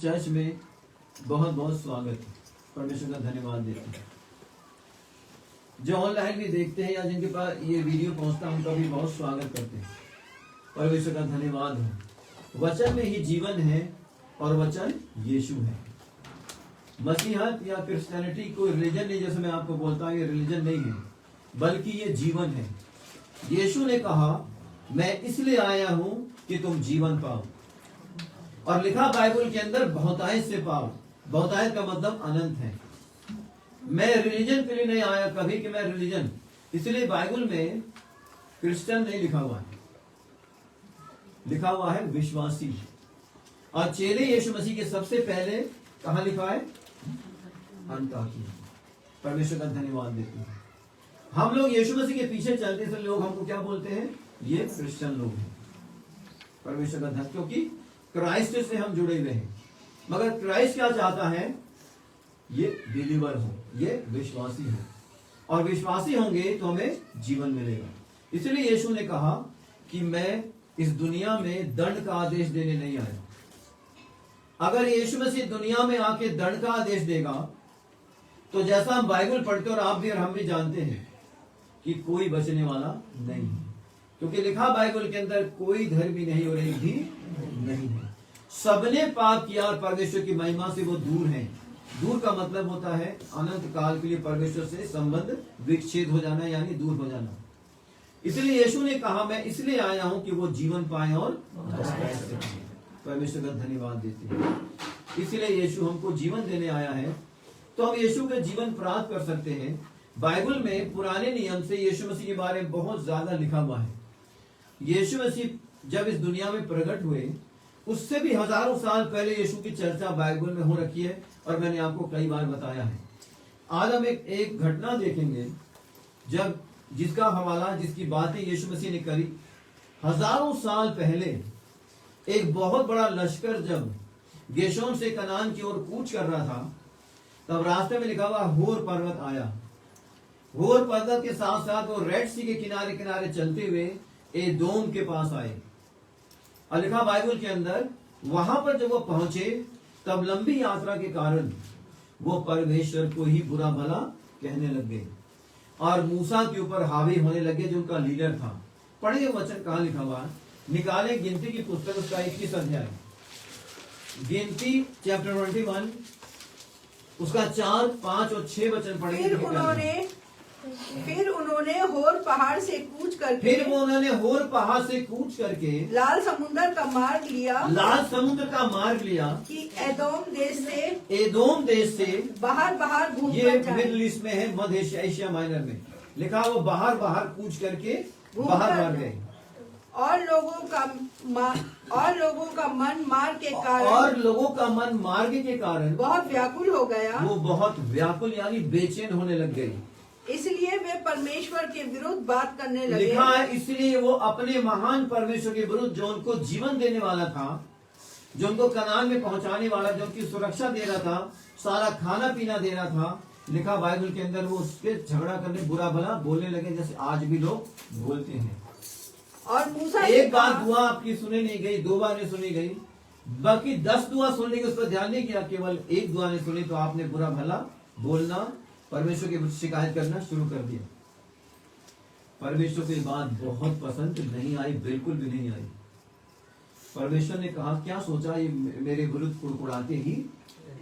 Church में बहुत बहुत स्वागत है। परमेश्वर का धन्यवाद देते हैं। जो ऑनलाइन भी देखते हैं या जिनके पास ये वीडियो पहुंचता है उनका भी बहुत स्वागत करते हैं। परमेश्वर का धन्यवाद हो। वचन में ही जीवन है और वचन यीशु है। मसीहत या क्रिश्चियनिटी कोई रिलीजन नहीं, जैसे मैं आपको बोलता हूँ ये रिलीजन नहीं है, बल्कि ये जीवन है। यीशु ने कहा मैं इसलिए आया हूं कि तुम जीवन पाओ, और लिखा बाइबल के अंदर बहुतायत से पाओ। बहुतायत का मतलब अनंत है। मैं रिलीजन के लिए नहीं आया कभी कि मैं रिलीजन, इसलिए बाइबल में क्रिश्चियन नहीं लिखा हुआ है, लिखा हुआ है विश्वासी। और चेले यीशु मसीह के सबसे पहले कहां लिखा है? अंताकिया। परमेश्वर का धन्यवाद देते हैं। हम लोग यीशु मसीह के पीछे चलते थे, लोग हमको क्या बोलते हैं? ये क्रिश्चियन लोग हैं। परमेश्वर का धन्यवाद, क्योंकि क्राइस्ट से हम जुड़े हुए हैं। मगर क्राइस्ट क्या चाहता है? ये बिलीवर हो, ये विश्वासी हो, और विश्वासी होंगे तो हमें जीवन मिलेगा। इसलिए यीशु ने कहा कि मैं इस दुनिया में दंड का आदेश देने नहीं आया। अगर यीशु मसीह दुनिया में आके दंड का आदेश देगा तो जैसा हम बाइबल पढ़ते और आप भी और हम भी जानते हैं कि कोई बचने वाला नहीं है, क्योंकि लिखा बाइबल के अंदर कोई धर्मी नहीं और एक भी नहीं है। सबने पाप किया और परमेश्वर की महिमा से वो दूर हैं। दूर का मतलब होता है अनंत काल के लिए परमेश्वर से संबंध विच्छेद हो जाना, यानी दूर हो जाना। इसलिए यीशु ने कहा मैं इसलिए आया हूं कि वो जीवन पाए और परमेश्वर का धन्यवाद देते हैं। इसलिए यीशु हमको जीवन देने आया है, तो हम यीशु का जीवन प्राप्त कर सकते हैं। बाइबल में पुराने नियम से यीशु मसीह के बारे में बहुत ज्यादा लिखा हुआ है। यीशु मसीह जब इस दुनिया में प्रकट हुए उससे भी हजारों साल पहले यीशु की चर्चा बाइबल में हो रखी है, और मैंने आपको कई बार बताया है। आज हम एक घटना देखेंगे जब जिसका हवाला, जिसकी बातें यीशु मसीह ने करी। हजारों साल पहले एक बहुत बड़ा लश्कर जब गेशोन से कनान की ओर कूच कर रहा था, तब रास्ते में लिखा हुआ होर पर्वत आया। होर पर्वत के साथ साथ वो रेड सी के किनारे किनारे चलते हुए एदोम के पास आए। और लिखा बाइबल के अंदर वहां पर जब वो पहुंचे तब लंबी यात्रा के कारण वो परमेश्वर को ही बुरा भला कहने लग गए और मूसा के ऊपर हावी होने लगे, जो उनका लीडर था। पढ़िए वचन कहां लिखा हुआ है, निकाले गिनती की पुस्तक उसका 21 अध्याय, गिनती चैप्टर 21 उसका 4, 5 और 6 वचन पढ़ेंगे। फिर उन्होंने होर पहाड़ से कूच करके लाल समुद्र का मार्ग लिया कि एदोम देश से बाहर ये मिडिल ईस्ट में है, मध्य एशिया माइनर में लिखा, वो बाहर कूच करके बाहर गए। और लोगों का मन मार्ग के कारण बहुत व्याकुल हो गया। वो बहुत व्याकुल यानी बेचैन होने लग गई। इसलिए वे परमेश्वर के विरुद्ध बात करने लगे। लिखा है इसलिए वो अपने महान परमेश्वर के विरुद्ध, जो उनको जीवन देने वाला था, जो उनको कनान में पहुंचाने वाला, जो उनकी सुरक्षा दे रहा था, सारा खाना पीना दे रहा था, लिखा बाइबल के अंदर वो उसके झगड़ा करने, बुरा भला बोलने लगे, जैसे आज भी लोग बोलते हैं। और मूसा एक बार दुआ आपकी सुनी नहीं गई, 2 बार नहीं सुनी गई, बाकी 10 दुआ सुनने की उस पर ध्यान नहीं किया, केवल एक दुआ नहीं सुनी तो आपने बुरा भला बोलना, परमेश्वर की शिकायत करना शुरू कर दिया। परमेश्वर को ये बात बहुत पसंद नहीं आई, बिल्कुल भी नहीं आई। परमेश्वर ने कहा क्या सोचा, ये मेरे विरुद्ध कुड़कुड़ाते ही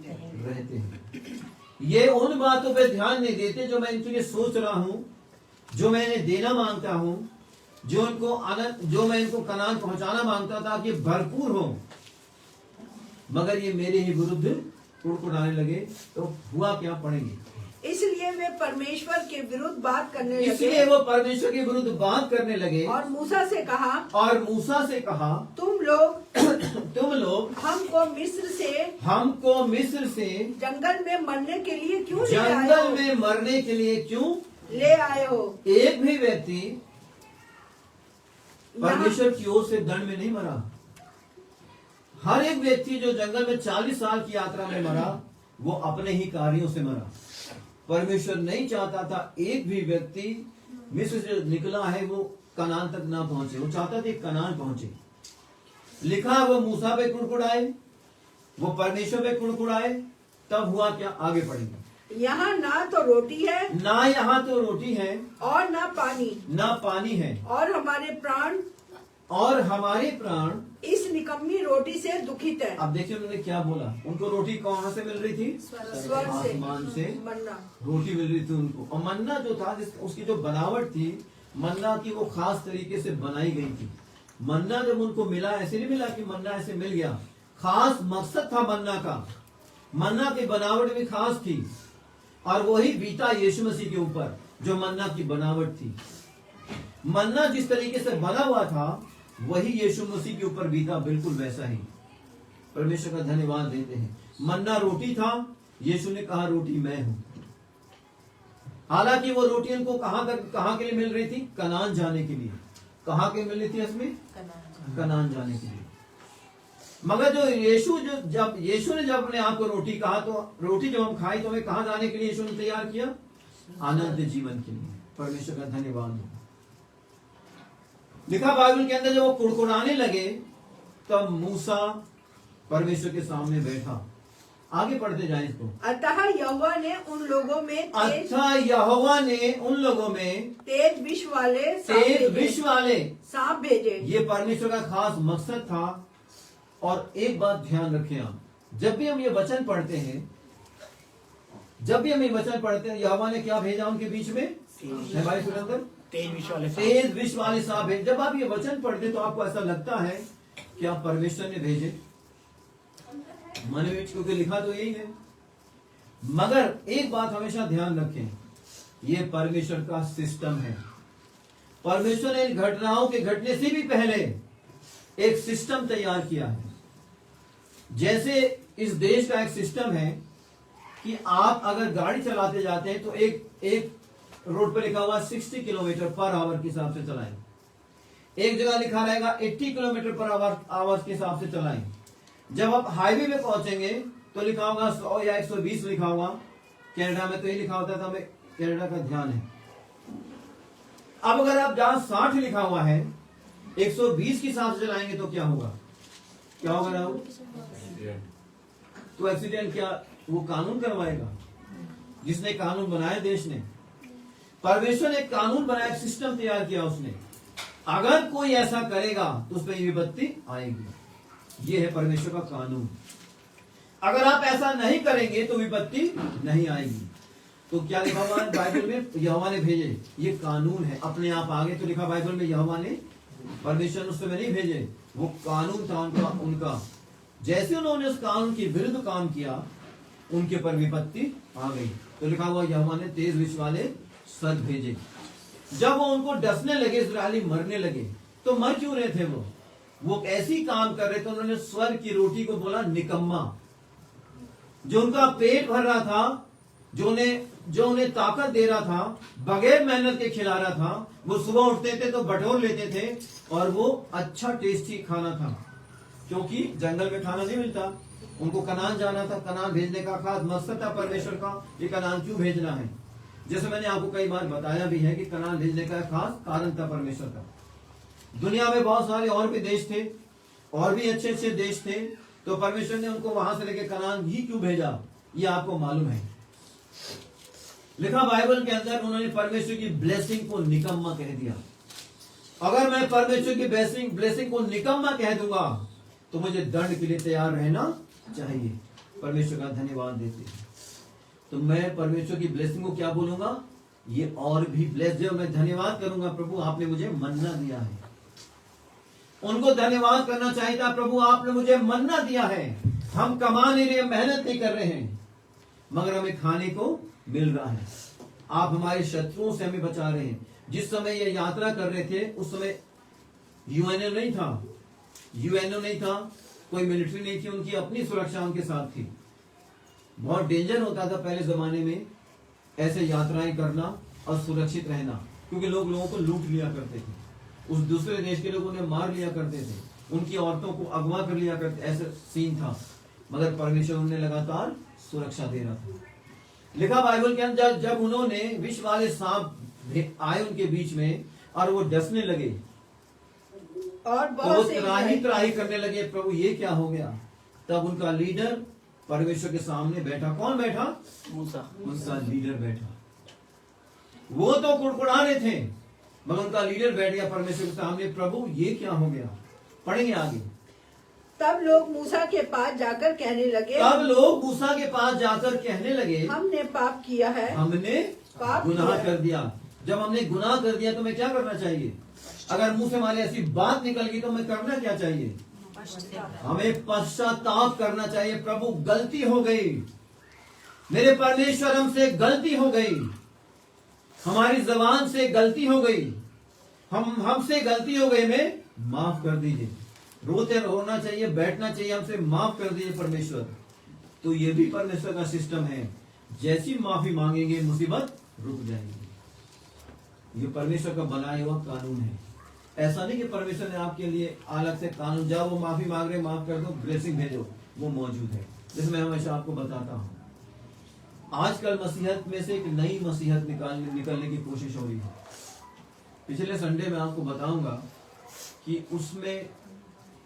रहते हैं, ये उन बातों पे ध्यान नहीं देते जो मैं इनके लिए सोच रहा हूं, जो मैं इन्हें देना मांगता हूं, जो मैं इनको कनान पहुंचाना मांगता था कि भरपूर हो, मगर ये मेरे ही विरुद्ध कुड़कुड़ाने लगे। तो हुआ क्या, पढ़ेंगे। इसलिए वे परमेश्वर के विरुद्ध बात करने लगे। इसलिए वो परमेश्वर के विरुद्ध बात करने लगे और मूसा से कहा तुम लोग हमको मिस्र से जंगल में मरने के लिए क्यों ले आए हो? एक भी व्यक्ति परमेश्वर की ओर से दंड में नहीं मरा। हर एक व्यक्ति जो जंगल में 40 साल की यात्रा में मरा, वो अपने ही कार्यों से मरा। परमेश्वर नहीं चाहता था एक भी व्यक्ति मिस्र से निकला है वो कनान तक ना पहुंचे, वो चाहता था कनान पहुंचे। लिखा वो मूसा पे कुड़कुड़ाए, वो परमेश्वर पे कुड़कुड़ाए, तब हुआ क्या? आगे पढ़ेंगे। यहाँ ना तो रोटी है, ना यहाँ तो रोटी है, और ना पानी, ना पानी है, और हमारे प्राण इस निकम्मी रोटी से दुखित है। अब देखिए उन्होंने क्या बोला। उनको रोटी कहाँ से मिल रही थी? स्वर्ग से, आसमान से मन्ना। रोटी मिल रही थी उनको। और मन्ना जो था, उसकी जो बनावट थी मन्ना की, वो खास तरीके से बनाई गई थी। मन्ना जब उनको मिला, ऐसे नहीं मिला कि मन्ना ऐसे मिल गया, खास मकसद था मन्ना का। मन्ना की बनावट भी खास थी, और वही बीता यीशु मसीह के ऊपर, जो मन्ना की बनावट थी। मन्ना जिस तरीके से बना हुआ था, वही यीशु मसीह के ऊपर बीता, बिल्कुल वैसा ही। परमेश्वर का धन्यवाद देते हैं। मन्ना रोटी था, यीशु ने कहा रोटी मैं हूं। हालांकि वो रोटी उनको कहां के लिए मिल रही थी? कनान जाने के लिए। कहां के मिल रही थी? इसमें कनान जाने के लिए। मगर जो यीशु ने जब अपने आप को रोटी कहा, तो रोटी जब हम खाई तो हमें कहां जाने के लिए यीशु ने तैयार किया? आनंद जीवन के लिए। परमेश्वर का धन्यवाद हो। लिखा बाइबल के अंदर, जब वो कुड़कुड़ाने लगे तब मूसा परमेश्वर के सामने बैठा। आगे पढ़ते जाएं इसको। अतः यहोवा ने उन लोगों में तेज विष वाले सांप भेजे। ये परमेश्वर का खास मकसद था। और एक बात ध्यान रखें आप, जब भी हम ये वचन पढ़ते हैं, यहोवा ने क्या भेजा उनके बीच में? तेज विष वाले सांप भेजे। जब आप ये वचन पढ़ते तो आपको ऐसा लगता है कि आप परमेश्वर ने भेजे, मन में, क्योंकि लिखा तो यही है। मगर एक बात हमेशा ध्यान रखें, ये परमेश्वर का सिस्टम है। परमेश्वर ने इन घटनाओं के घटने से भी पहले एक सिस्टम तैयार किया है। जैसे इस देश का एक सिस्टम है कि आप अगर गाड़ी चलाते जाते हैं तो एक रोड पर लिखा हुआ 60 किलोमीटर पर आवर के हिसाब से चलाएं। एक जगह लिखा रहेगा 80 किलोमीटर पर आवर के हिसाब से चलाएं। जब आप हाईवे में पहुंचेंगे तो लिखा होगा 100 या 120 लिखा हुआ। कनाडा में तो ये लिखा होता था, हमें कनाडा का ध्यान है। अब अगर आप जहां 60 लिखा हुआ है 120 के हिसाब से चलाएंगे तो क्या होगा? राहुल? तो एक्सीडेंट क्या वो कानून करवाएगा? जिसने कानून बनाया देश ने, परमेश्वर ने कानून बनाया, सिस्टम तैयार किया उसने। अगर कोई ऐसा करेगा तो उस पर विपत्ति आएगी। ये है परमेश्वर का कानून। अगर आप ऐसा नहीं करेंगे तो विपत्ति नहीं आएगी। तो क्या लिखा हुआ है बाइबल में? यहोवा ने भेजे। ये कानून है। अपने आप आगे तो लिखा बाइबल में यहोवा ने, परमेश्वर ने उस समय नहीं भेजे, वो कानून था उनका। जैसे उन्होंने उस कानून के विरुद्ध काम किया, उनके पर विपत्ति आ गई। तो लिखा हुआ यहोवा ने तेज विष वाले सर्प भेजे। जब वो उनको डसने लगे, इस्राएली मरने लगे, तो मर क्यों रहे थे? वो ऐसी काम कर रहे थे, उन्होंने स्वर्ग की रोटी को बोला निकम्मा। जो उनका पेट भर रहा था, जो उन्हें ताकत दे रहा था, बगैर मेहनत के खिला रहा था। वो सुबह उठते थे तो बटोर लेते थे, और वो अच्छा टेस्टी खाना था, क्योंकि जंगल में खाना नहीं मिलता। उनको कनान जाना था। कनान भेजने का खास मकसद था परमेश्वर का। ये कनान क्यों भेजना है? जैसे मैंने आपको कई बार बताया भी है कि कनान भेजने का खास कारण था परमेश्वर का। दुनिया में बहुत सारे और भी देश थे, और भी अच्छे अच्छे देश थे, तो परमेश्वर ने उनको वहां से लेकर कनान ही क्यों भेजा, ये आपको मालूम है। लिखा बाइबल के अंदर, उन्होंने परमेश्वर की ब्लेसिंग को निकम्मा कह दिया। अगर मैं परमेश्वर की ब्लेसिंग को निकम्मा कह दूंगा तो मुझे दंड के लिए तैयार रहना चाहिए। परमेश्वर का धन्यवाद देते हैं। तो मैं परमेश्वर की ब्लेसिंग को क्या बोलूंगा? ये और भी ब्लेस जो मैं धन्यवाद करूंगा, प्रभु आपने मुझे मन्ना दिया है। उनको धन्यवाद करना चाहिए था, प्रभु आपने मुझे मन्ना दिया है। हम कमा नहीं रहे, मेहनत नहीं कर रहे हैं, मगर हमें खाने को मिल रहा है। आप हमारे शत्रुओं से हमें बचा रहे हैं। जिस समय ये यात्रा कर रहे थे उस समय यूएनओ नहीं था, कोई मिलिट्री नहीं थी, उनकी अपनी सुरक्षा उनके साथ थी। बहुत डेंजर होता था पहले जमाने में ऐसे यात्राएं करना और सुरक्षित रहना, क्योंकि लोगों को लूट लिया करते थे। उस दूसरे देश के लोगों ने मार लिया करते थे, उनकी औरतों को अगवा कर लिया करते, ऐसे सीन था। मगर परमेश्वर उन्हें लगातार सुरक्षा दे रहा था। लिखा बाइबल के अंदर, जब उन्होंने विष वाले सांप आए उनके बीच में और वो डसने लगे, और तो वो त्राही करने लगे, प्रभु ये क्या हो गया? तब उनका लीडर परमेश्वर के सामने बैठा। कौन बैठा? मूसा। उनका लीडर बैठा। वो तो कुड़कुड़ा रहे थे, मगर उनका लीडर बैठ गया परमेश्वर के सामने। प्रभु ये क्या हो गया? पढ़ेंगे आगे। तब लोग मूसा के पास जाकर कहने लगे, हमने पाप किया है, हमने पाप गुनाह किया है। कर दिया। जब हमने गुनाह कर दिया तो हमें क्या करना चाहिए? अगर मुंह से हमारी ऐसी बात निकल गई तो हमें करना क्या चाहिए? हमें पश्चाताप करना चाहिए। प्रभु गलती हो गई, मेरे परमेश्वर हमसे गलती हो गई, हमारी जबान से गलती हो गई, हमसे गलती हो गई, हमें माफ कर दीजिए। रोते रोना चाहिए, बैठना चाहिए, हमसे माफ कर दीजिए परमेश्वर। तो ये भी परमेश्वर का सिस्टम है, जैसी माफी मांगेंगे मुसीबत रुक जाएगी। ये परमेश्वर का बनाया हुआ कानून है। ऐसा नहीं कि परमेश्वर ने आपके लिए अलग से कानून, जाओ वो माफी मांग रहे माफ कर दो, ब्लेसिंग भेजो, वो मौजूद है। जैसे मैं हमेशा आपको बताता हूँ, आजकल मसीहत में से एक नई मसीहत निकलने की कोशिश हो रही है। पिछले संडे में आपको बताऊंगा कि उसमें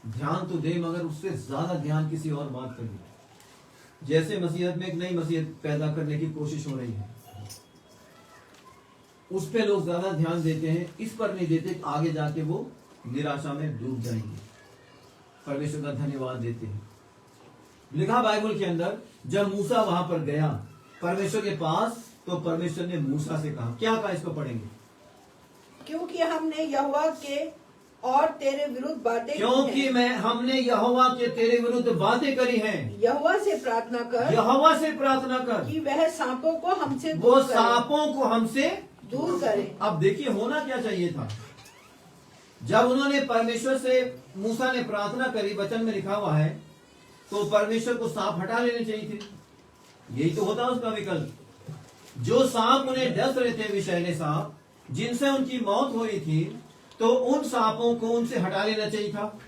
ध्यान तो दे, मगर उससे ज्यादा ध्यान किसी और बात पर दे। जैसे मसीहत में एक नई मसीहत पैदा करने की कोशिश हो रही है, उस पे लोग ज्यादा ध्यान देते हैं, इस पर नहीं देते, आगे जाके वो निराशा में डूब जाएंगे। परमेश्वर का धन्यवाद देते हैं। लिखा बाइबल के अंदर, जब मूसा वहां पर गया परमेश्वर के पास, तो परमेश्वर ने मूसा से कहा, क्या कहा? इसको पढ़ेंगे। क्योंकि हमने यहोवा के और तेरे विरुद्ध बातें क्योंकि हमने यहोवा के तेरे विरुद्ध बातें करी हैं। यहोवा से प्रार्थना कर कि वह सांपों को हमसे दूर करे। अब देखिए होना क्या चाहिए था। जब उन्होंने परमेश्वर से, मूसा ने प्रार्थना करी, वचन में लिखा हुआ है, तो परमेश्वर को सांप हटा लेने चाहिए थे। यही तो होता उसका विकल्प। जो सांप उन्हें डस रहे थे, विषैले सांप, जिनसे उनकी मौत हो रही थी, तो उन सांपों को उनसे हटा लेना चाहिए था।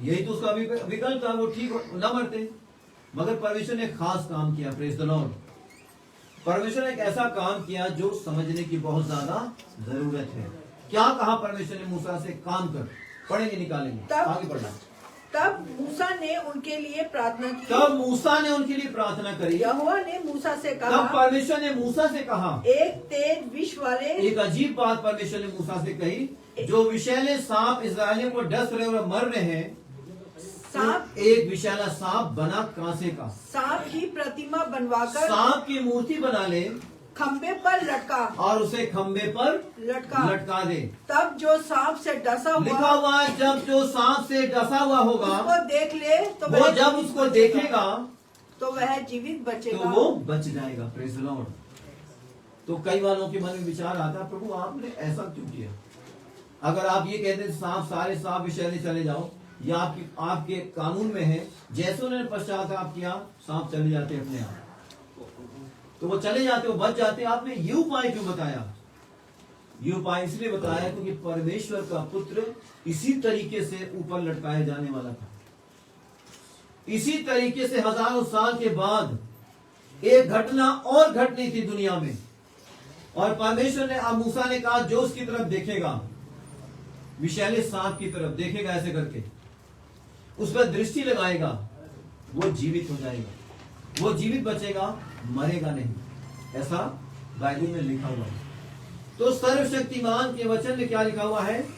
यही तो उसका विकल्प था, वो ठीक न मरते। मगर परमेश्वर ने खास काम किया। Praise the Lord. परमेश्वर ने एक ऐसा काम किया जो समझने की बहुत ज्यादा जरूरत है। क्या कहा परमेश्वर ने मूसा से? काम कर। पढ़ेंगे, निकालेंगे, आगे बढ़ना। तब मूसा ने उनके लिए प्रार्थना करी। यहोवा ने मूसा से कहा, तब परमेश्वर ने मूसा से कहा, एक तेज विष वाले, एक अजीब बात परमेश्वर ने मूसा से कही, जो विषैले सांप इस्राएलियों को डस रहे और मर रहे हैं, सांप, एक विषैला सांप बना कांसे का, सांप की प्रतिमा बनवाकर, सांप की मूर्ति बना ले, खंबे पर लटका और उसे खंबे पर लटका दे। तब जो सांप से डसा हुआ, लिखा हुआ, जब जो सांप से डसा हुआ होगा, उसको देख ले तो वो जब उसको देखेगा तो वह जीवित बचेगा, तो वो बच जाएगा। Praise the Lord. तो कई वालों के मन में विचार आता है, प्रभु आपने ऐसा क्यों किया? अगर आप ये कहते सांप, सारे सांप विषैले चले जाओ, या आपके कानून में है, जैसे उन्होंने पश्चाताप किया, सांप चले जाते अपने आप, तो वो चले जाते, वो बच जाते। आपने ये उपाय क्यों बताया? ये उपाय इसलिए बताया क्योंकि परमेश्वर का पुत्र इसी तरीके से ऊपर लटकाया जाने वाला था। इसी तरीके से हजारों साल के बाद एक घटना और घटनी थी दुनिया में, और परमेश्वर ने, अब मूसा ने कहा, जो उसकी तरफ देखेगा, विषैले सांप की तरफ देखेगा, ऐसे करके उस पर दृष्टि लगाएगा, वो जीवित हो जाएगा, वो जीवित बचेगा, मरेगा नहीं। ऐसा बाइबल में लिखा हुआ है। तो सर्वशक्तिमान के वचन में क्या लिखा हुआ है?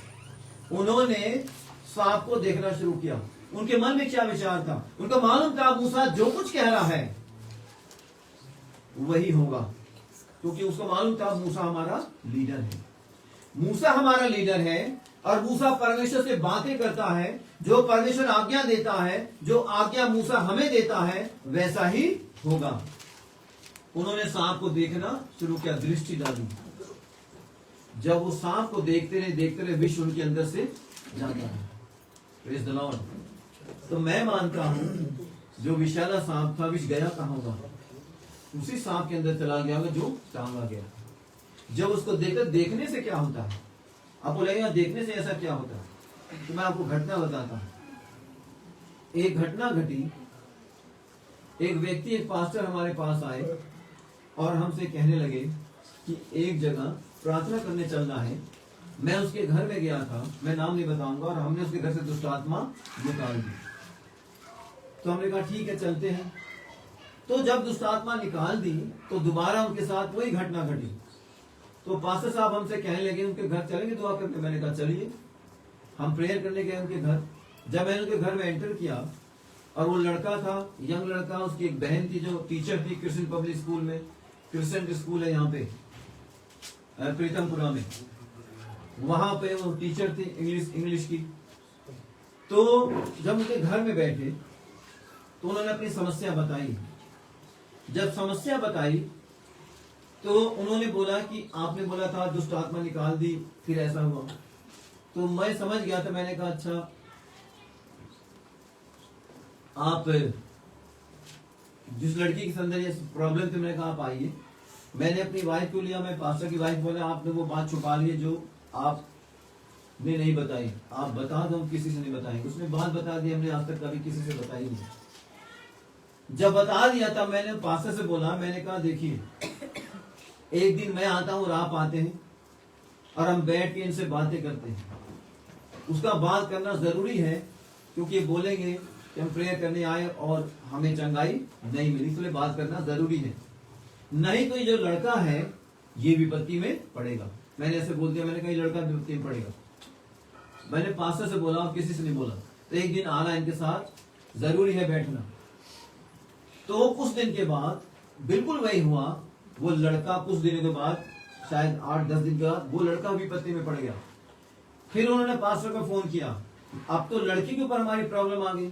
उन्होंने सांप को देखना शुरू किया। उनके मन में क्या विचार था? उनको मालूम था मूसा जो कुछ कह रहा है वही होगा, क्योंकि उसको मालूम था मूसा हमारा लीडर है। मूसा हमारा लीडर है, और मूसा परमेश्वर से बातें करता है। जो परमेश्वर आज्ञा देता है, जो आज्ञा मूसा हमें देता है, वैसा ही होगा। उन्होंने सांप को देखना शुरू किया, दृष्टि डाली। जब वो सांप को देखते रहे, विष उनके अंदर से जाता है। Praise the Lord. तो मैं मानता हूं, जो विषैला सांप था, विष गया कहां होगा? उसी सांप के अंदर चला गया होगा जो टांगा गया। जब उसको देखने से क्या होता है? आप बोलेंगे देखने से ऐसा क्या होता है? तो मैं आपको घटना बताता हूं। एक घटना घटी। एक व्यक्ति, एक पास्टर हमारे पास आए और हमसे कहने लगे कि एक जगह प्रार्थना करने चलना है। मैं उसके घर में गया था, मैं नाम नहीं बताऊंगा, और हमने उसके घर से दुष्ट आत्मा निकाल दी। तो हमने कहा ठीक है चलते हैं। तो जब दुष्ट आत्मा निकाल दी तो दोबारा उनके साथ वही घटना घटी। तो पास्टर साहब हमसे कहने लगे उनके घर चलेंगे दुआ करने। मैंने कहा चलिए। हम प्रेयर करने गए उनके घर। जब मैंने उनके घर में एंटर किया और वो लड़का था, यंग लड़का, उसकी एक बहन थी जो टीचर थी क्रिश्चियन पब्लिक स्कूल में। क्रिश्चियन स्कूल है यहाँ पे प्रीतमपुरा में, वहां पे वो टीचर थी इंग्लिश की। तो जब उनके घर में बैठे तो उन्होंने अपनी समस्या बताई। जब समस्या बताई तो उन्होंने बोला कि आपने बोला था दुष्ट आत्मा निकाल दी, फिर ऐसा हुआ। तो मैं समझ गया था। मैंने कहा अच्छा आप जिस लड़की के अंदर ये प्रॉब्लम थी, मैंने कहा आप आइए। मैंने अपनी वाइफ को लिया, मैं पास्टर की वाइफ बोला आपने वो बात छुपा ली जो आपने नहीं बताई, आप बता दो, हम किसी से नहीं बताएंगे। उसने बात बता दी, हमने आज तक कभी किसी से बताई नहीं। जब बता दिया तब मैंने पास्टर से बोला, मैंने कहा देखिए एक दिन मैं आता हूँ और आप आते हैं और हम बैठ के इनसे बातें करते हैं। उसका बात करना जरूरी है क्योंकि ये बोलेंगे कि हम प्रेयर करने आए और हमें चंगाई नहीं मिली, इसलिए बात करना जरूरी है। नहीं तो ये जो लड़का है ये विपत्ति में पड़ेगा। मैंने ऐसे बोल दिया, मैंने कहा ये लड़का विपत्ति में पड़ेगा। मैंने पास्टर से बोला और किसी से नहीं बोला। तो एक दिन आना इनके साथ जरूरी है बैठना। तो कुछ दिन के बाद बिल्कुल वही हुआ। वो लड़का कुछ दिनों के बाद, शायद 8-10 दिन के बाद, वो लड़का विपत्ति में पड़ गया। फिर उन्होंने पास्टर को फोन किया, अब तो लड़की के ऊपर हमारी प्रॉब्लम आ गई,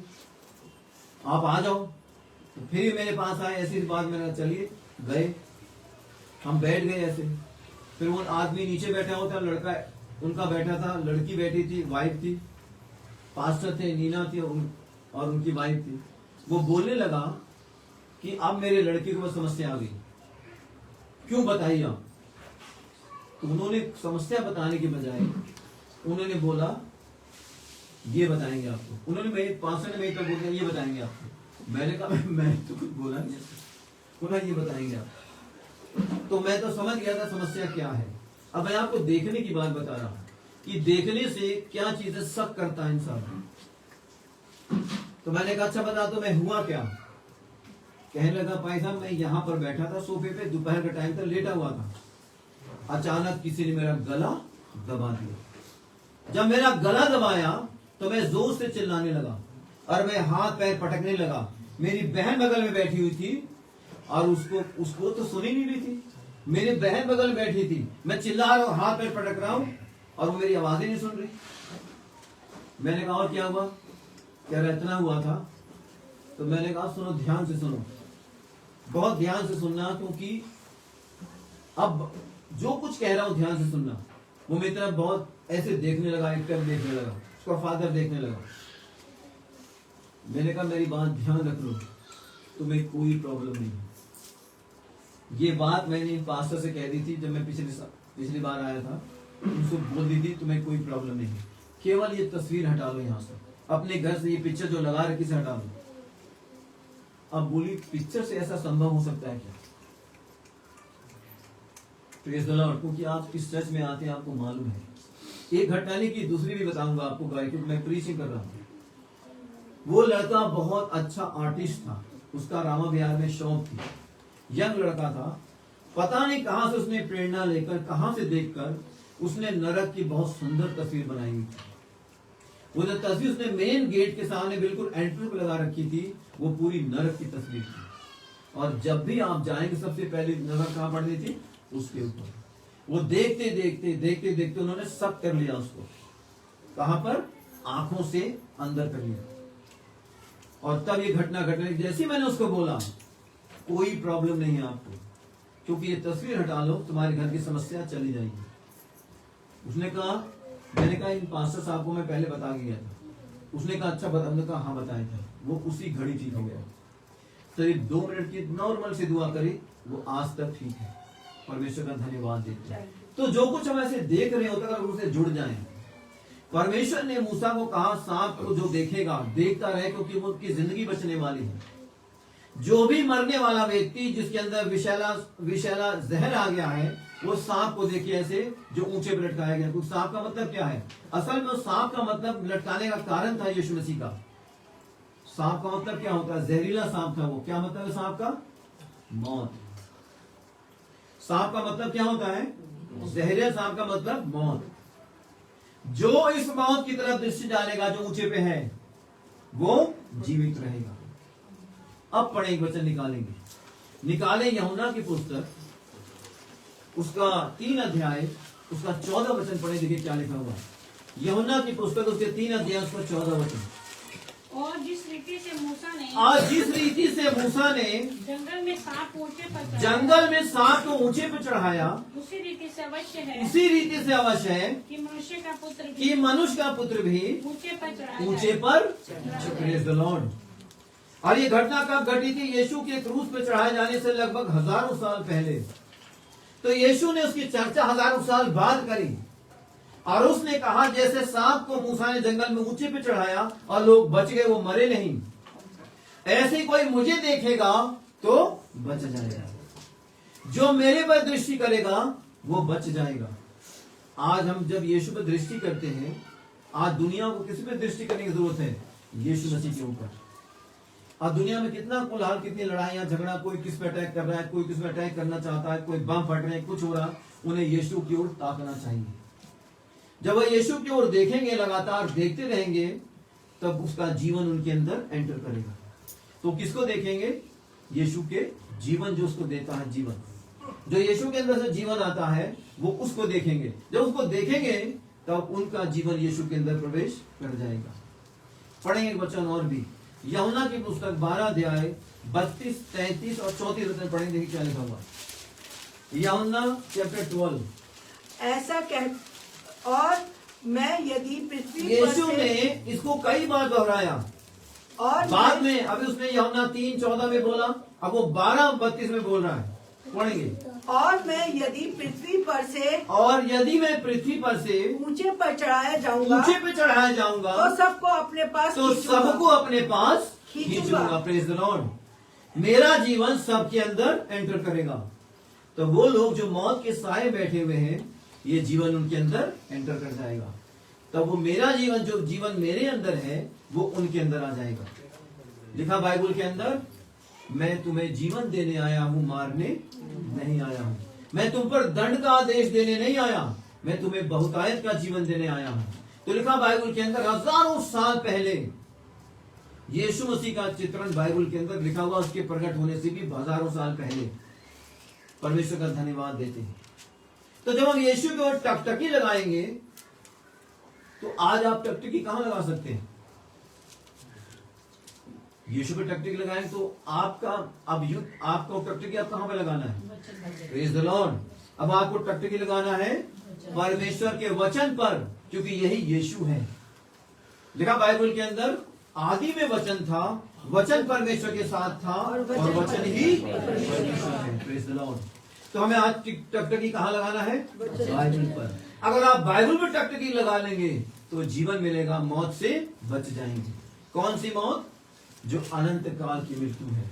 आप आ जाओ। तो फिर मेरे पास आए, ऐसी बात मैंने चलिए गए, हम बैठ गए ऐसे। फिर वो आदमी नीचे बैठा होता, लड़का उनका बैठा था, लड़की बैठी थी, वाइफ थी, पास्टर थे, नीना थी और उनकी वाइफ थी। वो बोलने लगा कि अब मेरे लड़के को समस्या आ गई, क्यों बताइए आप। तो उन्होंने समस्या बताने के बजाय उन्होंने बोला ये बताएंगे आपको। उन्होंने मेरे पास्टर ने मेरे तक बोल दिया ये बताएंगे आपको। मैंने कहा मैं तो कुछ बोला नहीं, बोला ये बताएंगे आप। तो मैं तो समझ गया था समस्या क्या है। अब मैं आपको देखने की बात बता रहा हूं कि देखने से क्या चीजें शक करता है इंसान। तो मैंने कहा अच्छा बता तो मैं हुआ क्या। कहने लगा भाई साहब मैं यहाँ पर बैठा था सोफे पे, दोपहर का टाइम था, लेटा हुआ था, अचानक किसी ने मेरा गला दबा दिया। जब मेरा गला दबाया तो मैं जोर से चिल्लाने लगा और मैं हाथ पैर पटकने लगा। मेरी बहन बगल में बैठी हुई थी और उसको तो सुनी नहीं रही थी। मेरी बहन बगल में बैठी थी, मैं चिल्ला रहा हूँ, हाथ पैर पटक रहा हूँ और वो मेरी आवाजें नहीं सुन रही। मैंने कहा और क्या हुआ, क्या इतना हुआ था। तो मैंने कहा सुनो, ध्यान से सुनो, बहुत ध्यान से सुनना, क्योंकि अब जो कुछ कह रहा हूं ध्यान से सुनना। वो मेरी तरफ बहुत ऐसे देखने लगा, एक्टर देखने लगा, उसका फादर देखने लगा। मैंने कहा मेरी बात ध्यान रख लो, तुम्हें कोई प्रॉब्लम नहीं। ये बात मैंने पास्टर से कह दी थी जब मैं पिछली बार आया था, उनको बोल दी थी तुम्हें कोई प्रॉब्लम नहीं है, केवल ये तस्वीर हटा लो यहाँ से, अपने घर से ये पिक्चर जो लगा रखी से हटा लो। अब बोली पिक्चर से ऐसा संभव हो सकता है क्या। प्रेज़ द लॉर्ड, क्योंकि आप इस चर्च में आते हैं आपको मालूम है। एक घटना नहीं की, दूसरी भी बताऊंगा आपको गाय, क्योंकि मैं प्रीचिंग कर रहा हूँ। वो लड़का बहुत अच्छा आर्टिस्ट था, उसका रामा बिहार में शौक थी, यंग लड़का था। पता नहीं कहां से उसने प्रेरणा लेकर, कहां से देखकर उसने नरक की बहुत सुंदर तस्वीर बनाई हुई थी। वो जो तस्वीर उसने मेन गेट के सामने बिल्कुल एंट्री पे लगा रखी थी, वो पूरी नरक की तस्वीर थी। और जब भी आप जाएंगे सबसे पहले नजर कहां पड़नी थी, उसके ऊपर। वो देखते देखते देखते देखते उन्होंने सब कर लिया उसको, कहां पर, आंखों से अंदर कर लिया। और तब ये घटना घटने, जैसे मैंने उसको बोला कोई प्रॉब्लम नहीं है आपको, क्योंकि ये तस्वीर हटा लो, तुम्हारे घर की समस्या चली जाएगी। उसने कहा, मैंने कहा इन पास्टर साहब को मैं पहले बता गया था। उसने कहा अच्छा बता, हमने कहा हाँ बताया था। वो उसी घड़ी ठीक हो गया। तो 2 मिनट की नॉर्मल से दुआ करी, वो आज तक ठीक है। परमेश्वर का धन्यवाद देते हैं। तो जो कुछ हम ऐसे देख रहे होते हैं उससे जुड़ जाएं। परमेश्वर ने मूसा को कहा सांप को जो देखेगा देखता रहे, क्योंकि वो उसकी जिंदगी बचने वाली है। जो भी मरने वाला व्यक्ति जिसके अंदर विषैला जहर आ गया है, वो सांप को देखिए ऐसे जो ऊंचे पर लटकाया गया। कुछ सांप का मतलब क्या है, असल में सांप का मतलब लटकाने का कारण था यीशु मसीह का। सांप का मतलब क्या होता है? जहरीला सांप था वो। क्या मतलब है सांप का? मौत। सांप का मतलब क्या होता है? जहरीला सांप का मतलब मौत। जो इस मौत की तरफ दृष्टि डालेगा, जो ऊंचे पे है, वो जीवित रहेगा। अब पढ़े एक वचन निकाले यूहन्ना की पुस्तक, उसका 3 अध्याय, उसका 14 वचन पढ़े। देखिए क्या लिखा हुआ। यूहन्ना की पुस्तक, उसके 3 अध्याय, उसका 14 वचन। और जिस रीति से मूसा ने जंगल में सांप को ऊंचे पर चढ़ाया, उसी रीति से अवश्य है कि मनुष्य का पुत्र भी ऊंचे पर प्रेज द लॉर्ड। और ये घटना कब घटी थी? यीशु के क्रूस पर चढ़ाए जाने से लगभग हजारों साल पहले। तो यीशु ने उसकी चर्चा हजारों साल बाद करी, और उसने कहा जैसे सांप को मूसा ने जंगल में ऊंचे पे चढ़ाया और लोग बच गए, वो मरे नहीं, ऐसे कोई मुझे देखेगा तो बच जाएगा। जो मेरे पर दृष्टि करेगा वो बच जाएगा। आज हम जब यीशु पर दृष्टि करते हैं, आज दुनिया को किस पे दृष्टि करने की जरूरत है? यीशु मसीह के ऊपर। आज दुनिया में कितना कोलाहल, कितनी लड़ाइयां झगड़ा, कोई किस पे अटैक कर रहा है, कोई किस पे अटैक करना चाहता है, कोई बम फट रहे हैं, कुछ हो रहा। उन्हें यीशु की ओर ताकना चाहिए। जब वह यीशु की ओर देखेंगे, लगातार देखते रहेंगे, तब उसका जीवन उनके अंदर एंटर करेगा। तो किसको देखेंगे? यीशु के जीवन, जो उसको देता है जीवन, जो यीशु के अंदर से जीवन आता है, वो उसको देखेंगे। जब उसको देखेंगे तब उनका जीवन यीशु के अंदर प्रवेश कर जाएगा। पढ़ेंगे एक वचन और भी, यूहन्ना की पुस्तक 12 अध्याय 32, 33 और 34 वचन पढ़ेंगे। देखिए क्या लिखा हुआ। यूहन्ना चैप्टर 12। ऐसा कह, और मैं यदि पृथ्वी पर यीशु ने इसको कई बार दोहराया, और बाद में अभी उसने यूहन्ना 3:14 में बोला, अब वो 12:32 में बोल रहा है। पढ़ेंगे। और मैं यदि पृथ्वी पर से ऊंचे पर चढ़ाया जाऊंगा, तो सबको अपने पास खींचूंगा। Praise the Lord. मेरा जीवन सबके अंदर एंटर करेगा। तो वो लोग जो मौत के साए बैठे हुए हैं, ये जीवन उनके अंदर एंटर कर जाएगा। तब वो मेरा जीवन, जो जीवन मेरे अंदर है, वो उनके अंदर आ जाएगा। लिखा बाइबल के अंदर, मैं तुम्हें जीवन देने आया हूं, मारने नहीं आया हूं। मैं तुम पर दंड का आदेश देने नहीं आया, मैं तुम्हें बहुतायत का जीवन देने आया हूं। तो लिखा बाइबल के अंदर हजारों साल पहले यीशु मसीह का चित्रण बाइबल के अंदर लिखा हुआ, उसके प्रकट होने से भी हजारों साल पहले। परमेश्वर का धन्यवाद देते हैं। तो जब हम यीशु की ओर टकटकी लगाएंगे, तो आज आप टकटकी कहां लगा सकते हैं? यीशु पे टकटकी लगाएं तो आपका आपको टकटकी आप कहां पे लगाना है? Praise the Lord. अब आपको टकटकी लगाना है परमेश्वर के वचन पर, क्योंकि यही यीशु है। लिखा बाइबल के अंदर, आदि में वचन था, वचन परमेश्वर के साथ था, और वचन ही परमेश्वर है। Praise the Lord. तो हमें आज टकटकी कहां लगाना है? बाइबल पर। अगर आप बाइबल पर टकटकी लगा लेंगे तो जीवन मिलेगा, मौत से बच जाएंगे। कौन सी मौत? जो अनंत काल की मृत्यु है।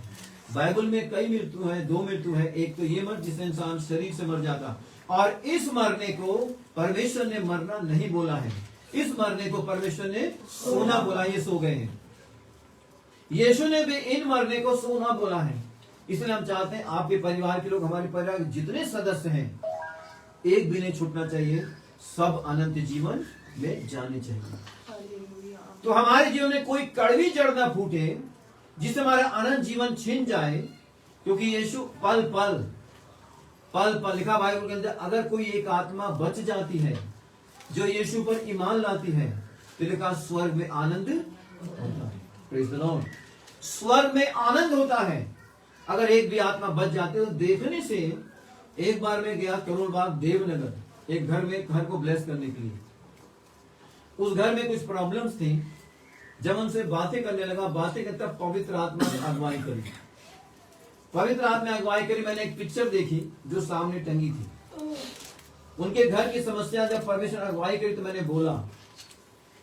बाइबल में कई मृत्यु है, 2 मृत्यु है। एक तो ये मृत्यु जिससे इंसान शरीर से मर जाता, और इस मरने को परमेश्वर ने मरना नहीं बोला है। इस मरने को परमेश्वर ने सोना बोला। ये सो गए हैं। यीशु ने भी इन मरने को सोना बोला है। इसलिए हम चाहते हैं आपके परिवार के लोग, हमारे परिवार के जितने सदस्य हैं, एक भी नहीं छूटना चाहिए, सब अनंत जीवन में जाने चाहिए। तो हमारे जीवन में कोई कड़वी जड़ ना फूटे जिससे हमारा अनंत जीवन छिन जाए, क्योंकि यीशु पल पल लिखा बाइबल के अंदर, अगर कोई एक आत्मा बच जाती है जो यीशु पर ईमान लाती है, तो लिखा स्वर्ग में आनंद होता है। Praise the Lord. स्वर्ग में आनंद होता है। अगर एक भी आत्मा बच जाती है, तो देखने से, एक बार मैं गया करोल बाग देवनगर, एक घर को ब्लेस करने के लिए। उस घर में कुछ प्रॉब्लम्स थी। जब उनसे बातें करने लगा, बातें करते पवित्र आत्मा ने अगुवाई करी। मैंने एक पिक्चर देखी जो सामने टंगी थी। उनके घर की समस्या जब परमेश्वर अगुवाई करी, तो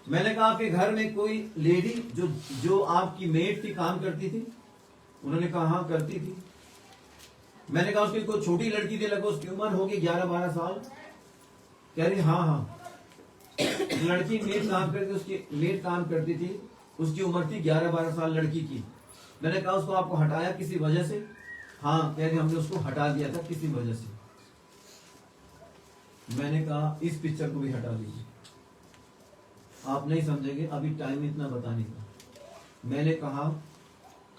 मैंने कहा आपके घर में कोई लेडी जो आपकी मेड थी, काम करती थी? उन्होंने कहा हाँ करती थी। मैंने कहा उसकी कोई छोटी लड़की थी, लगभग उसकी उम्र होगी 11-12 साल। कह रही हाँ। लड़की मेड काम करती थी, उसकी उम्र थी 11-12 साल लड़की की। मैंने कहा उसको आपको हटाया किसी वजह से? हाँ, कह रहे हमने उसको हटा दिया था किसी वजह से। मैंने कहा इस पिक्चर को भी हटा दीजिए, आप नहीं समझेंगे, अभी टाइम इतना बताने का। मैंने कहा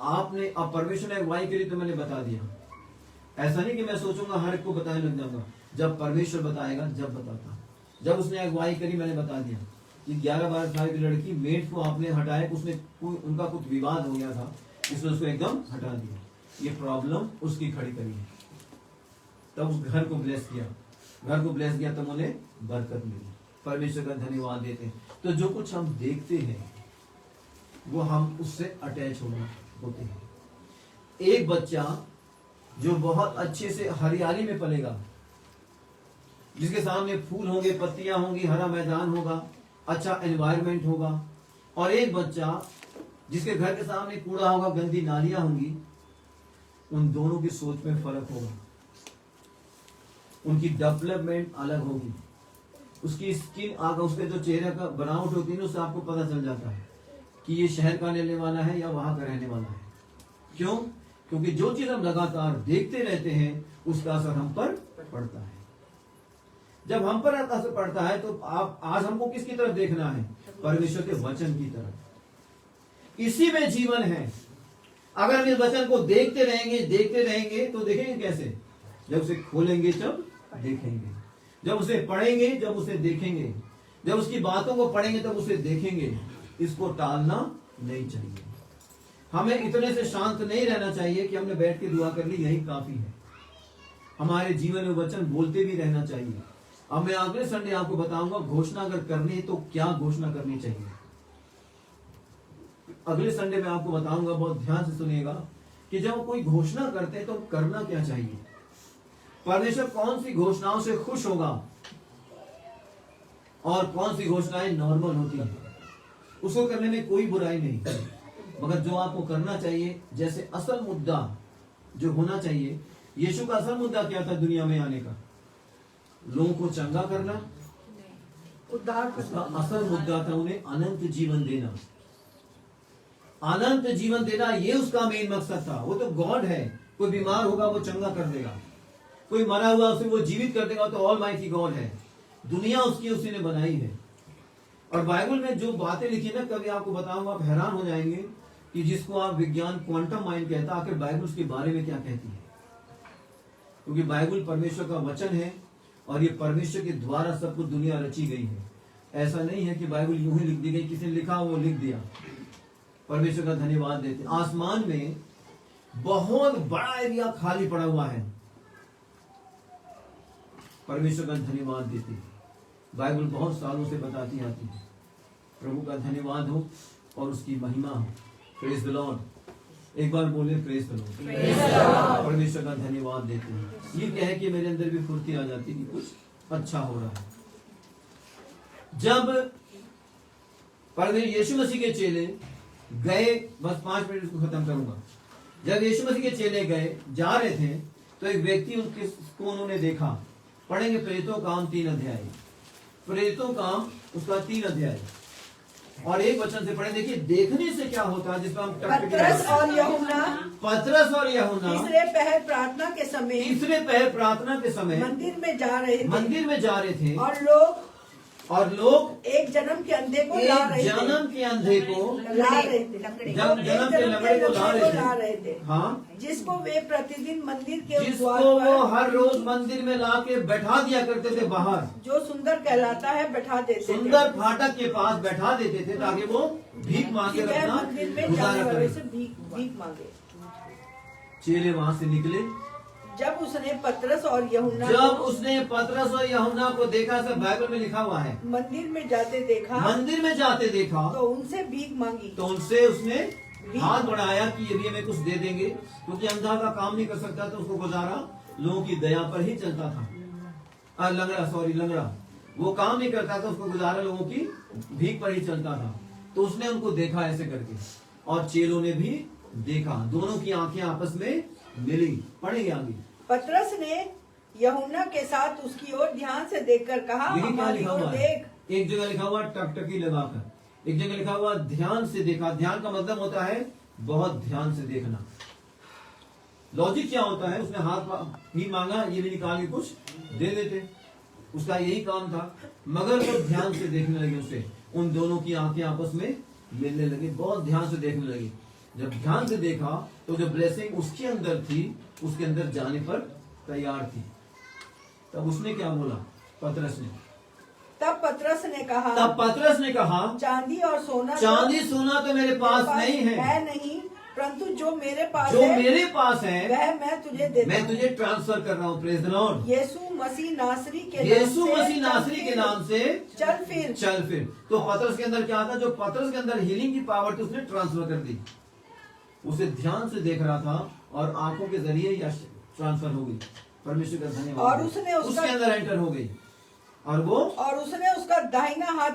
आपने, अब परमेश्वर ने अगुवाई करी तो मैंने बता दिया। ऐसा नहीं कि मैं सोचूंगा हर एक को बताने लग जाऊंगा, जब परमेश्वर बताएगा जब बताता। जब उसने अगुवाई करी मैंने बता दिया कि 11-12 साल की लड़की, मेड को आपने हटाया, उसने उनका कुछ विवाद हो गया था, इसलिए उसको एकदम हटा दिया। ये प्रॉब्लम उसकी खड़ी करी है। तब उस घर को ब्लेस किया, घर को ब्लेस किया, तब उन्हें बरकत मिली। परमेश्वर का धन्यवाद देते हैं। तो जो कुछ हम देखते हैं वो हम उससे अटैच होते हैं। एक बच्चा जो बहुत अच्छे से हरियाली में पलेगा, जिसके सामने फूल होंगे, पत्तियां होंगी, हरा मैदान होगा, अच्छा एनवायरनमेंट होगा, और एक बच्चा जिसके घर के सामने कूड़ा होगा, गंदी नालियां होंगी, उन दोनों की सोच में फर्क होगा, उनकी डेवलपमेंट अलग होगी, उसकी स्किन आगे, उसके जो चेहरे का बनावट होती है ना, उससे आपको पता चल जाता है कि ये शहर का रहने वाला है या वहां का रहने वाला है। क्यों? क्योंकि जो चीज हम लगातार देखते रहते हैं उसका असर हम पर पड़ता है। जब हम पर असर पड़ता है तो आप आज हमको किसकी तरफ देखना है? परमेश्वर के वचन की तरफ। इसी में जीवन है। अगर हम इस वचन को देखते रहेंगे तो देखेंगे कैसे? जब उसे खोलेंगे तब देखेंगे, जब उसे पढ़ेंगे, जब उसे देखेंगे, जब उसकी बातों को पढ़ेंगे तब उसे देखेंगे। इसको टालना नहीं चाहिए। हमें इतने से शांत नहीं रहना चाहिए कि हमने बैठ के दुआ कर ली यही काफी है। हमारे जीवन में वचन बोलते भी रहना चाहिए। अब मैं अगले संडे आपको बताऊंगा घोषणा अगर करनी है तो क्या घोषणा करनी चाहिए। अगले संडे में आपको बताऊंगा, बहुत ध्यान से सुनिएगा कि जब कोई घोषणा करते हैं तो करना क्या चाहिए। परमेश्वर कौन सी घोषणाओं से खुश होगा और कौन सी घोषणाएं नॉर्मल होती हैं, उसको करने में कोई बुराई नहीं, मगर जो आपको करना चाहिए, जैसे असल मुद्दा जो होना चाहिए। यीशु का असल मुद्दा क्या था दुनिया में आने का? लोगों को चंगा करना, उद्धार उसका असल मुद्दा था उन्हें अनंत जीवन देना। अनंत जीवन देना ये उसका मेन मकसद था। वो तो गॉड है, कोई बीमार होगा वो चंगा कर देगा, कोई मरा हुआ उसे वो जीवित कर देगा, तो ऑल माइटी गॉड है। दुनिया उसकी उसी ने बनाई है। और बाइबल में जो बातें लिखी ना, कभी आपको बताऊंगा, आप हैरान हो जाएंगे कि जिसको आप विज्ञान क्वांटम माइंड कहता है, आखिर बाइबल उसके बारे में क्या कहती है। क्योंकि बाइबल परमेश्वर का वचन है और ये परमेश्वर के द्वारा सब कुछ दुनिया रची गई है। ऐसा नहीं है कि बाइबल यूं ही लिख दी गई, किसी ने लिखा वो लिख दिया। परमेश्वर का धन्यवाद देते। आसमान में बहुत बड़ा एरिया खाली पड़ा हुआ है, परमेश्वर का धन्यवाद देते। बाइबल बहुत सालों से बताती आती है। प्रभु का धन्यवाद हो और उसकी महिमा हो। Praise the Lord. एक बार बोले प्रेज द लॉर्ड। परमेश्वर का धन्यवाद देते हैं। ये क्या है कि मेरे अंदर भी फुर्ती आ जाती है कि कुछ अच्छा हो रहा है। जब परमेश्वर यीशु मसीह के चेले गए, बस 5 मिनट इसको खत्म करूंगा। जब यीशु मसीह के चेले गए, जा रहे थे, तो एक व्यक्ति को उन्होंने देखा। पढ़ेंगे प्रेरितों काम 3 अध्याय, प्रेरितों काम उसका 3 अध्याय और एक वचन से पढ़े। देखिए देखने से क्या होता है, जिसको हम पतरस और यूहन्ना तीसरे पहर प्रार्थना के समय मंदिर में जा रहे थे और लोग एक जन्म के अंधे को ला रहे थे। हाँ, जिसको वे प्रतिदिन मंदिर के वो हर रोज मंदिर में ला के बैठा दिया करते थे बाहर, जो सुंदर कहलाता है, बैठा देते थे। सुंदर फाटक के पास बैठा देते थे ताकि वो भीख मांगे, अपना गुजारा करे। भीख मांगे। चेले वहां से निकले। जब उसने पतरस और यूहन्ना को देखा, सब बाइबल में लिखा हुआ है, मंदिर में जाते देखा तो उनसे भीख मांगी। तो उनसे उसने हाथ बढ़ाया कि ये भी हमें कुछ दे देंगे, क्योंकि अंधा का काम नहीं कर सकता था, उसको गुजारा लोगों की दया पर ही चलता था। लंगड़ा वो काम नहीं करता था, उसको गुजारा लोगों की भीख पर ही चलता था। तो उसने उनको देखा ऐसे करके, और चेलों ने भी देखा, दोनों की आंखें आपस में मिली। पढ़ेंगे आगे। पतरस ने यूहन्ना के साथ उसकी ओर ध्यान से देखकर कहा, क्या लिखा हुआ है? देख। एक जगह लिखा हुआ टकटकी लगाकर, एक जगह लिखा हुआ ध्यान से देखा। ध्यान का मतलब होता है बहुत ध्यान से देखना। लॉजिक क्या होता है, उसने हाथ ही मांगा, ये भी निकाल के कुछ दे देते, उसका यही काम था। मगर वो ध्यान से देखने लगे, उसे उन दोनों की आंखें आपस में मिलने लगी, बहुत ध्यान से देखने लगी। जब ध्यान से देखा तो जो ब्लेसिंग उसके अंदर थी, उसके अंदर जाने पर तैयार थी। तब उसने क्या बोला, पतरस ने, तब पतरस ने कहा चांदी चांदी सोना तो मेरे पास नहीं है, नहीं, परंतु जो मेरे पास है वह मैं तुझे देता मैं तुझे ट्रांसफर कर रहा हूँ। Praise the Lord. यीशु मसीह नासरी के नाम से चल फिर। तो पतरस के अंदर क्या था, जो पतरस के अंदर हीलिंग की पावर थी, उसने ट्रांसफर कर दी। उसे ध्यान से देख रहा था और आंखों के जरिए या ट्रांसफर हो गई। परमेश्वर का धन्यवाद। और उसने उसके अंदर एंटर हो गई और उसने उसका दाहिना हाथ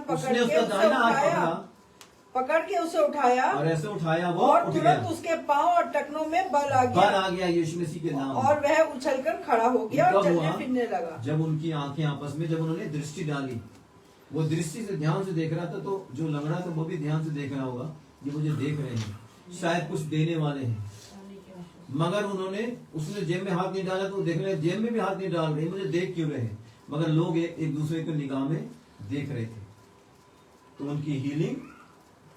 पकड़ के उसे उठाया और ऐसे उठाया वो और तुरंत उसके पांव और टखनों में बल आ गया यीशु मसीह के नाम। और वह उछलकर खड़ा हो गया और चलने फिरने लगा। जब उनकी आंखें आपस में, जब उन्होंने दृष्टि डाली, वो दृष्टि से ध्यान से देख रहा था, तो जो लंगड़ा था वो भी ध्यान से देख रहा होगा, ये मुझे देख रहे हैं, शायद कुछ देने वाले हैं। मगर उसने जेब में हाथ नहीं डाला, तो देख रहे जेब में भी हाथ नहीं डाल रहे, मुझे देख क्यों रहे हैं। मगर लोग एक दूसरे को निगाह में देख रहे थे। तो उनकी हीलिंग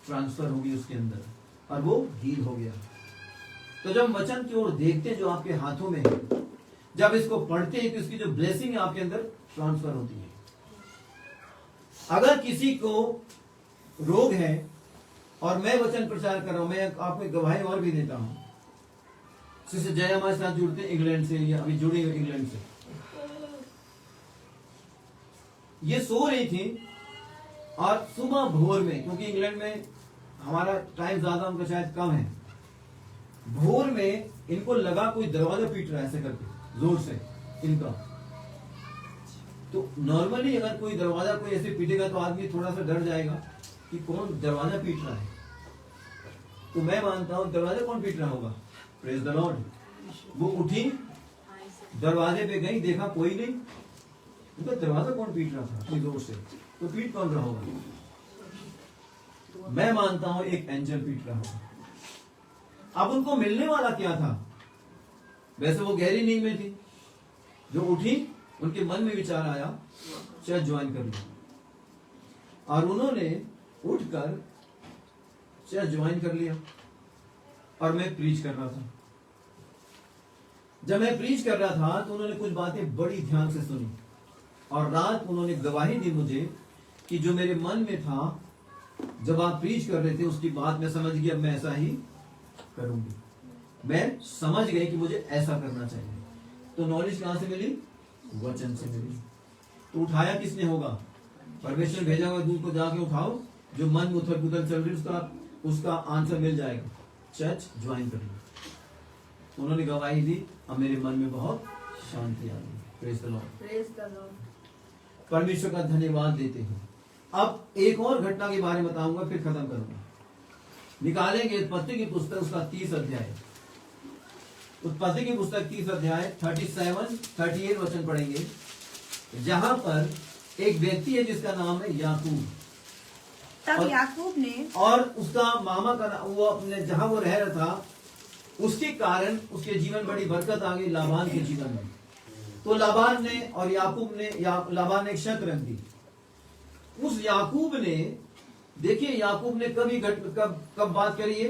ट्रांसफर होगी उसके अंदर और वो हील हो गया। तो जब वचन की ओर देखते हैं जो आपके हाथों में है, जब इसको पढ़ते हैं तो इसकी जो ब्लेसिंग है आपके अंदर ट्रांसफर होती है। अगर किसी को रोग है और मैं वचन प्रचार कर रहा हूं, मैं आपको गवाही और भी देता हूं। सिस्टर जया हमारे साथ जुड़ते हैं इंग्लैंड से, या अभी जुड़ी हुई इंग्लैंड से। ये सो रही थी और सुबह भोर में, क्योंकि इंग्लैंड में हमारा टाइम ज्यादा, उनका शायद कम है, भोर में इनको लगा कोई दरवाजा पीट रहा है ऐसे करके जोर से इनका। तो नॉर्मली अगर कोई दरवाजा कोई ऐसे पीटेगा तो आदमी थोड़ा सा डर जाएगा कि कौन दरवाजा पीट रहा है। तो मैं मानता हूं दरवाजा कौन पीट रहा होगा। Praise the Lord. वो उठी, दरवाजे पे गई, देखा कोई नहीं, उनका दरवाजा कौन पीट रहा था कोई जोर से, तो पीट कौन रहा होगा। मैं मानता हूं एक एंजल पीट रहा होगा। अब उनको मिलने वाला क्या था, वैसे वो गहरी नींद में थी, जो उठी उनके मन में विचार आया चर्च ज्वाइन कर लिया, और उन्होंने उठकर चर्च ज्वाइन कर लिया। और मैं प्रीच कर रहा था। जब मैं प्रीच कर रहा था तो उन्होंने कुछ बातें बड़ी ध्यान से सुनी, और रात उन्होंने गवाही दी मुझे कि जो मेरे मन में था जब आप प्रीच कर रहे थे, उसकी बात मैं समझ गया, मैं ऐसा ही करूंगी। मैं समझ गई कि मुझे ऐसा करना चाहिए। तो नॉलेज कहां से मिली, वचन से मिली। तो उठाया किसने होगा, परमेश्वर भेजा हुआ दूध को जाके उठाओ, जो मन में उथल पुथल चल रही उसका आंसर मिल जाएगा। चर्च ज्वाइन कर लो। उन्होंने गवाही दी, अब मेरे मन में बहुत शांति आ गई। Praise the Lord. परमेश्वर का धन्यवाद देते हैं। अब एक और घटना के बारे में बताऊंगा, फिर खत्म करूंगा। निकालेंगे उत्पत्ति की पुस्तक, उसका 30 अध्याय। उत्पत्ति की पुस्तक 30 अध्याय 37-38 वचन पढ़ेंगे, जहां पर एक व्यक्ति है जिसका नाम है याकूब। तब याकूब ने, और उसका मामा का नाम, वो अपने जहां वो रह रहा था उसके कारण उसके जीवन बड़ी बरकत आ गई लाबान के जीवन में। तो लाबान ने और याकूब ने, लाबान ने एक शर्त रख दी। उस याकूब ने, देखिए याकूब ने कब बात करी है,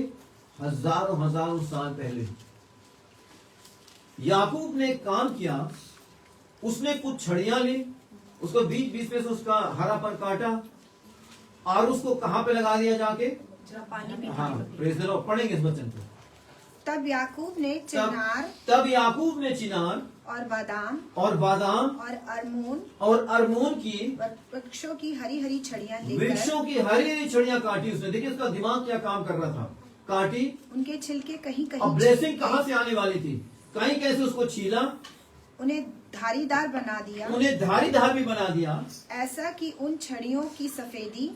हजारों साल पहले याकूब ने काम किया। उसने कुछ छड़ियां ली, उसको बीच बीच में से उसका हरापन काटा, और उसको कहां पे लगा दिया जाके, हाँ प्रेज़ द लॉर्ड। पढ़ेंगे इस वचन को। तब याकूब ने चिनार और बादाम और अरमोन की वृक्षों की हरी हरी छड़ियां काटी उसने। देखिए उसका दिमाग क्या काम कर रहा था, काटी, उनके छिलके कहीं कहीं, अब ब्लेसिंग कहां से आने वाली थी, कहीं कैसे उसको छीला, उन्हें धारीदार भी बना दिया, ऐसा कि उन छड़ियों की सफेदी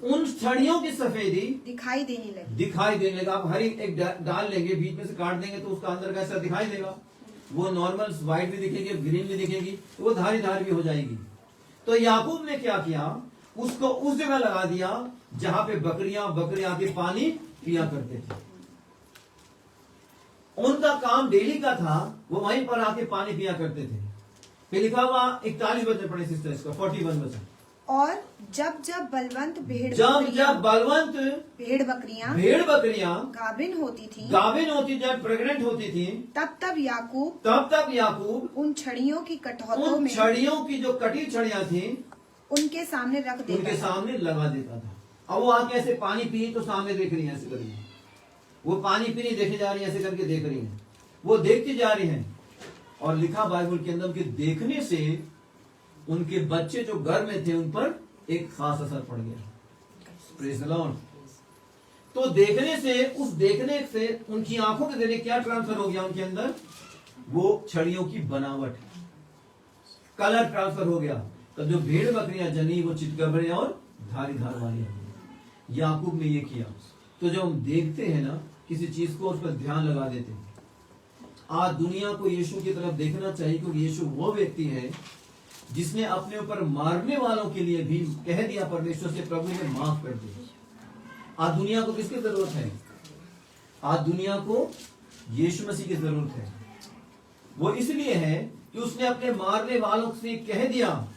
दिखाई देने लगा। आप हरी एक डाल लेंगे, बीच में से काट देंगे तो उसका अंदर कैसा दिखाई देगा, वो नॉर्मल व्हाइट भी दिखेगी, ग्रीन भी दिखेगी, तो वो धारीदार भी हो जाएगी। तो याकूब ने क्या किया, उसको उस जगह लगा दिया जहां पे बकरियां आके पानी पिया करते थे। उनका काम डेली का था, वो वहीं पर आके पानी पिया करते थे। फिर लिखा हुआ 41 वचन पढ़े सिस्टर, इसका 41 वचन। और जब जब बलवंत भेड़ बकरियां गाभिन होती थी, जब प्रेग्नेंट होती थी, तब याकूब उन छड़ियों की कटौतों में छड़ियों की जो कटी छड़ियां थी उनके सामने रख देता उनके था। सामने लगा देता था। अब वो आके ऐसे पानी पी तो सामने देख रही है, ऐसे कर रही है, वो पानी पी नहीं देखे जा रही है, ऐसे करके देख रही है, वो देखती जा रही है। और लिखा बाइबल के अंदर कि देखने से उनके बच्चे जो घर में थे उन पर एक खास असर पड़ गया। Praise the Lord. तो देखने से उनकी आंखों के जरिए क्या ट्रांसफर हो गया उनके अंदर, वो छड़ियों की बनावट, कलर ट्रांसफर हो गया। तो जो भेड़ बकरियां जनी वो चितकबरे और धारीदार वाली हो गई। याकूब ने ये किया। तो जब हम देखते हैं ना किसी चीज को, उस पर ध्यान लगा देते हैं। आज दुनिया को यीशु की तरफ देखना चाहिए, क्योंकि यीशु वो व्यक्ति है जिसने अपने ऊपर मारने वालों के लिए भी कह दिया परमेश्वर से, प्रभु ने माफ कर दिया। आज दुनिया को किसकी जरूरत है? आज दुनिया को यीशु मसीह की जरूरत है। वो इसलिए है कि उसने अपने मारने वालों से कह दिया,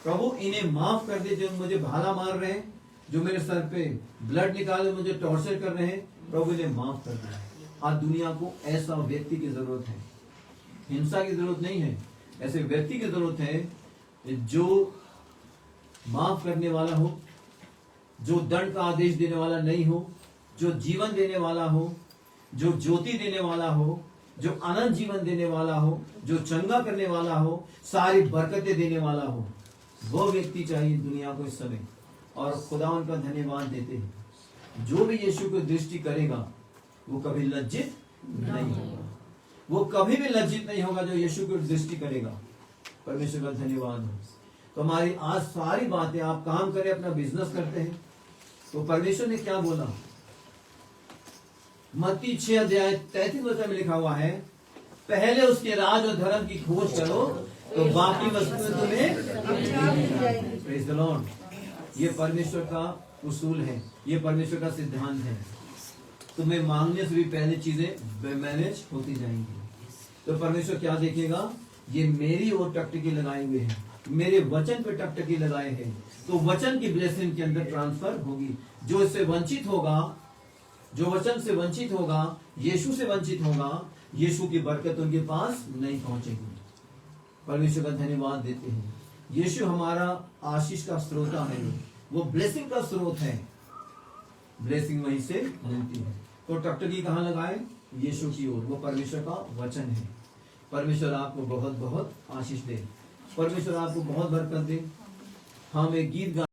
प्रभु इन्हें माफ कर दे, जो मुझे भाला मार रहे हैं, जो मेरे सर पे ब्लड निकाले, मुझे टॉर्चर कर रहे हैं, प्रभु इन्हें माफ कर दे। आज दुनिया को ऐसा व्यक्ति की जरूरत है। हिंसा की जरूरत नहीं है, ऐसे व्यक्ति की जरूरत है जो माफ करने वाला हो, जो दंड का आदेश देने वाला नहीं हो, जो जीवन देने वाला हो, जो ज्योति देने वाला हो, जो अनंत जीवन देने वाला हो, जो चंगा करने वाला हो, सारी बरकतें देने वाला हो। वो व्यक्ति चाहिए दुनिया को इस समय। और खुदा उनका धन्यवाद देते हैं। जो भी यीशु को दृष्टि करेगा वो कभी लज्जित नहीं होगा, वो कभी भी लज्जित नहीं होगा जो यीशु को दृष्टि करेगा। परमेश्वर का धन्यवाद हो। तो हमारी आज सारी बातें, आप काम करें, अपना बिजनेस करते हैं, तो परमेश्वर ने क्या बोला? मत्ती 6:33 में लिखा हुआ है, पहले उसके राज और धर्म की खोज करो तो बाकी वस्तुएं तुम्हें। Praise the Lord. ये परमेश्वर का उसूल है, ये परमेश्वर का सिद्धांत है। तुम्हें मांगने से भी पहले चीजें मैनेज होती जाएंगी। तो परमेश्वर क्या देखेगा? ये मेरी ओर टकटकी लगाए हुए हैं, मेरे वचन पे टकटकी लगाए हैं, तो वचन की ब्लेसिंग के अंदर ट्रांसफर होगी। जो इससे वंचित होगा, जो वचन से वंचित होगा, यीशु से वंचित होगा, यीशु की बरकत उनके पास नहीं पहुंचेगी। परमेश्वर का धन्यवाद देते हैं। यीशु हमारा आशीष का स्रोता है, वो ब्लेसिंग का स्रोत है। ब्लेसिंग वहीं से मिलती है। तो टकटकी कहाँ लगाए? यीशु की ओर। वो परमेश्वर का वचन है। परमेश्वर आपको बहुत बहुत आशीष दे, परमेश्वर आपको बहुत बरकत दे। हम एक गीत गा